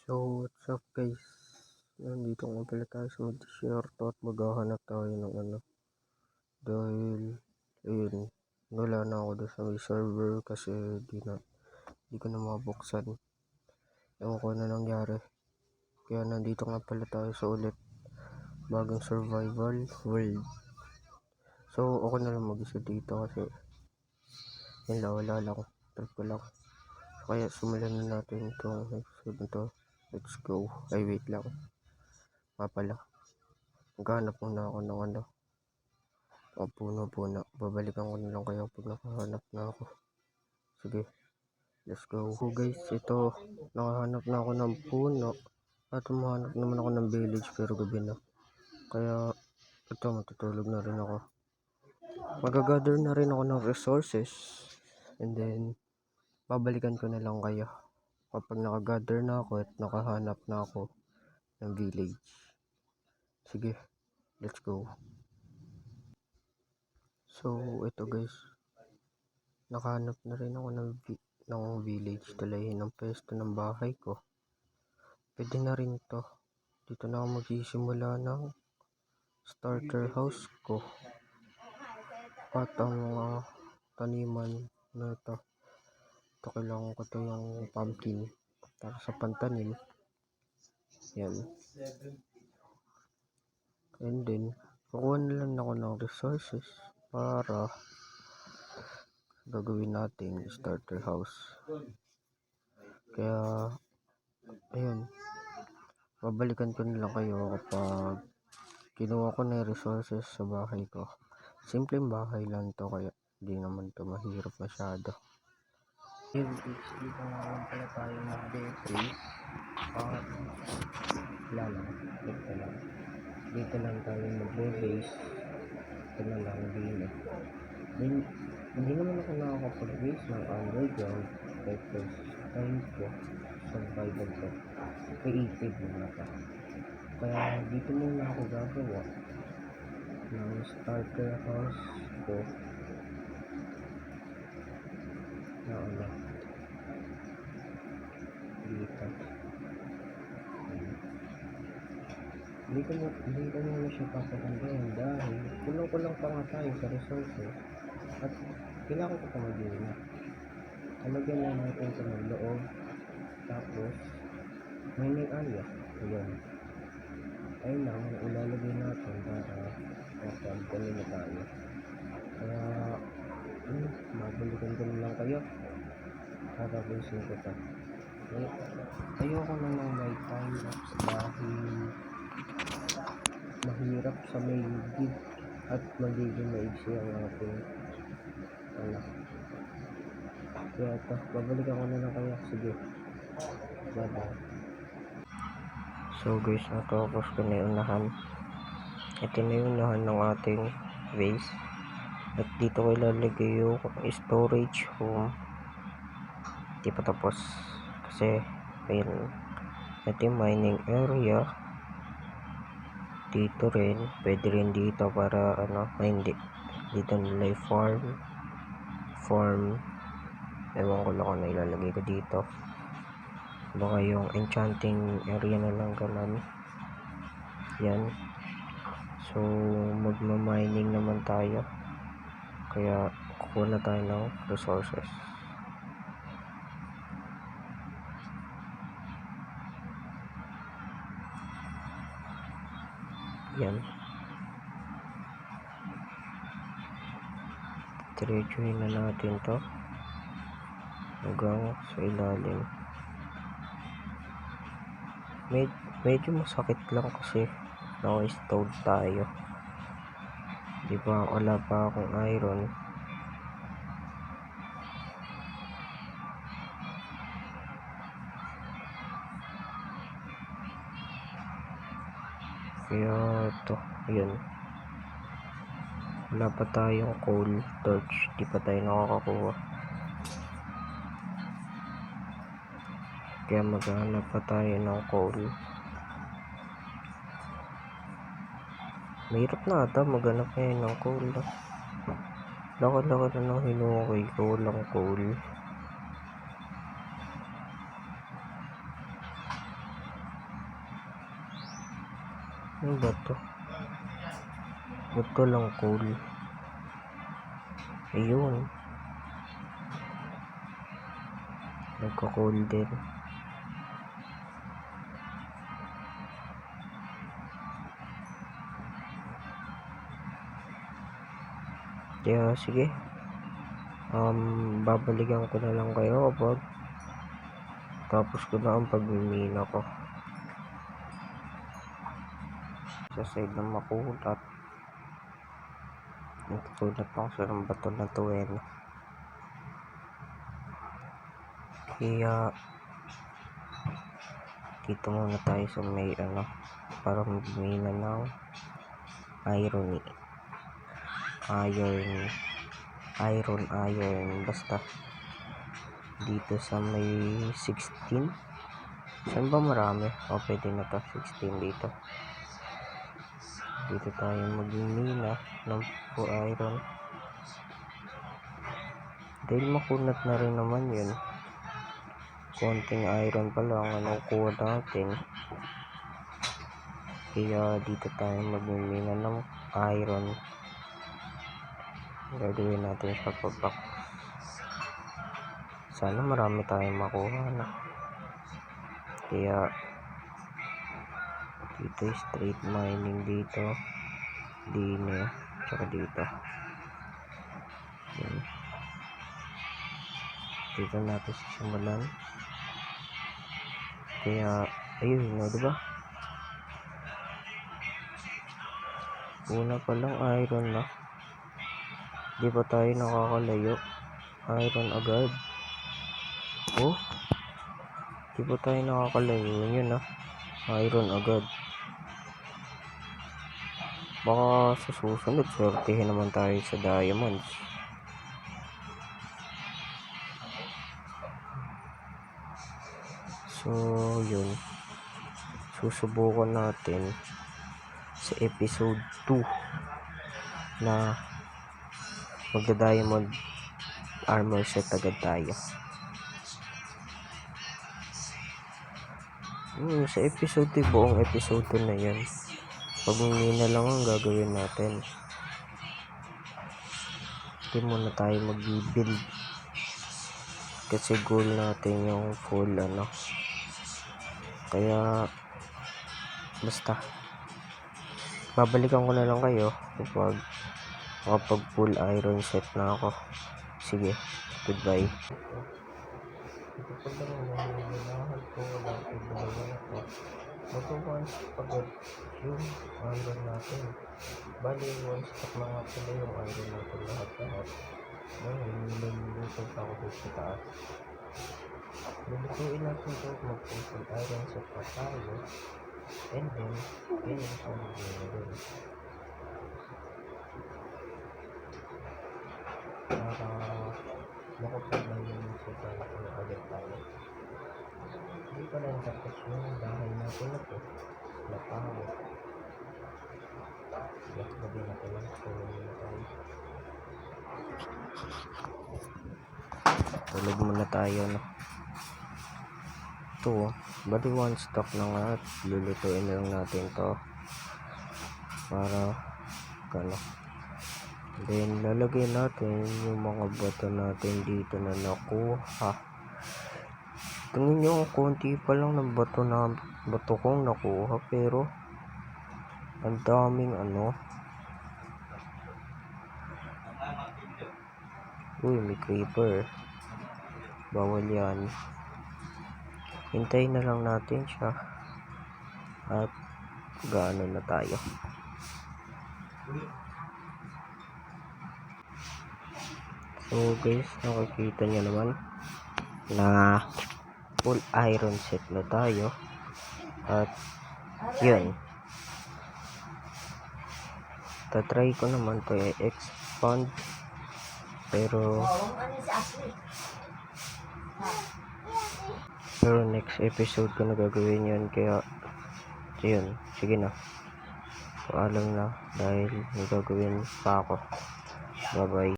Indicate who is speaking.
Speaker 1: So, what's up guys? Nandito nga pala tayo sa mag-share to at maghahanap tayo ng dahil, ayun, wala na ako doon sa may server kasi di ko na mabuksan. Ewan ko na nangyari. Kaya nandito nga pala tayo sa ulit bagong survival world. So, ako na lang mag-isa dito kasi yun wala lang. Trip ko lang. Kaya simulan na natin itong episode na to. Let's go. Ay, wait lang. Pala. Maghanap muna ako ng puno. Babalikan ko na lang kayo pag nakahanap na ako. Sige, let's go. So guys, ito, nakahanap na ako ng puno. At humahanap naman ako ng village pero gabi na. Kaya, ito, matutulog na rin ako. Magagather na rin ako ng resources. And then, babalikan ko na lang kayo kapag nakagather na ako at nakahanap na ako ng village. Sige, let's go. So, ito guys, nakahanap na rin ako ng village. Dalahin ng pwesto ng bahay ko. Pwede na rin to. Dito na ako magsisimula ng starter house ko. At ang mga taniman na ito. Ito kailangan ko to yung pumpkin para sa pantanim. Yan. And then, kukuha na lang ako ng resources para gagawin natin starter house. Kaya, ayun. Babalikan ko na lang kayo kapag kinuha ko na yung resources sa bahay ko. Simpleng bahay lang to kaya hindi naman to mahirap masyado. Dito naman pala tayo mag-base at wala lang, dito lang tayo mag-base. Ito na lang din. Hindi naman ako nakakapag-base ng underground because time ko survival ko creative na ito. Kaya dito muna ako gagawa ng starter house ko na dito. Hindi ko muna siya papagandahin dahil kulang pa nga tayo sa resources at kailangan ko pa mag-gina. Talagyan na natin ito ng loob tapos may area. Ayan. Ayun lang ang ilalagay natin para makapagdanin na tayo. Kaya mabalikan ko na lang kayo para busin ko ito. Okay. Ayoko na ng may time lapse dahil mahirap sa may gig at magiging maiksi ang ating kaya ito, babalikan ko na lang kayo. Sige, bye bye. So guys, natapos ko na yung unahan. Ito na yung unahan ng ating base at dito ko ilalagay yung storage room. Hindi pa tapos kasi ayun, ito yung mining area. Dito rin, pwede rin dito para hindi dito nila yung farm. Ewan ko lang kung ano ilalagay ko dito. Baka yung enchanting area na lang ganun. Yan. So, magma-mining naman tayo. Kaya, kukuha na tayo ng resources. Yan. Diretsuhin na natin to hanggang sa ilalim. Medyo masakit lang kasi naka-stove tayo. Diba wala pa akong iron. Kaya ito, yun. Wala pa tayong coal torch, di pa tayo nakakakuha. Kaya maghanap pa tayo ng coal. Mahirap na ata maghanap ngayon ng coal. Laki-laki na nang hinukay ko, walang coal. Ano ba to? Ba't lang cool? Ayun. Nagka-cool din. Kaya sige. Babalikan ko na lang kayo kapag tapos ko na ang pagmimina ko. Sa side ng makulat. Natutulat ako sa ng bato na tuweno. Kaya dito muna tayo sa may para magmina ng iron basta dito sa may 16. Saan ba marami? Pwede na to 16 dito tayo magmina ng iron dahil makunat na rin naman yun. Konting iron pa lang ang kuha natin, kaya dito tayo magmimina ng iron. Gagawin natin sa pabak. Sana marami tayong makuha na. Kaya dito straight mining dito, dine, tsaka dito. Dito natin sisimulan. Kaya ayun, diba? Una pa lang iron na. Di pa tayo nakakalayo. Iron agad. Di pa tayo nakakalayo. Yun iron agad. Baka sa susunod swertihin naman tayo sa diamonds. So yun, susubukan natin sa episode 2 na magda-diamond armor set agad tayo. Sa episode 2, buong episode 2 na yan, pagmimina lang ang gagawin natin. Hindi muna tayo mag-build kasi goal natin yung full kaya basta babalikan ko na lang kayo kapag full iron set na ako. Sige, goodbye. Ito pa lang nahihinahan ko, wala ko mag-once pagod yung iron natin. Bali, once stop na nga pala yung iron natin lahat. Ngayon, niluluto pa ako dito sa taas. Lulutuin natin ito, mag-full iron set pa tayo. And then, ganyan pa mag-gina din. Para makapagay yung set tayo agad tayo. Hindi pa lang tapos yung bahay natin na ito. Napangit. Gabi na ito lang. Tulog muna tayo ito bali one stock na nga at lulutuin lang natin to para then lalagay natin yung mga bato natin dito na nakuha. Tingnan nyo, konti pa lang ng bato kong nakuha, pero ang daming may creeper. Bawal yan. Hintayin na lang natin siya at gaano na tayo. So guys, nakikita nyo naman na full iron set na tayo at yun, tatry ko naman to expand pero next episode ko na gagawin yun, kaya yun, sige na, paalam na dahil may gagawin pa ako. Bye bye.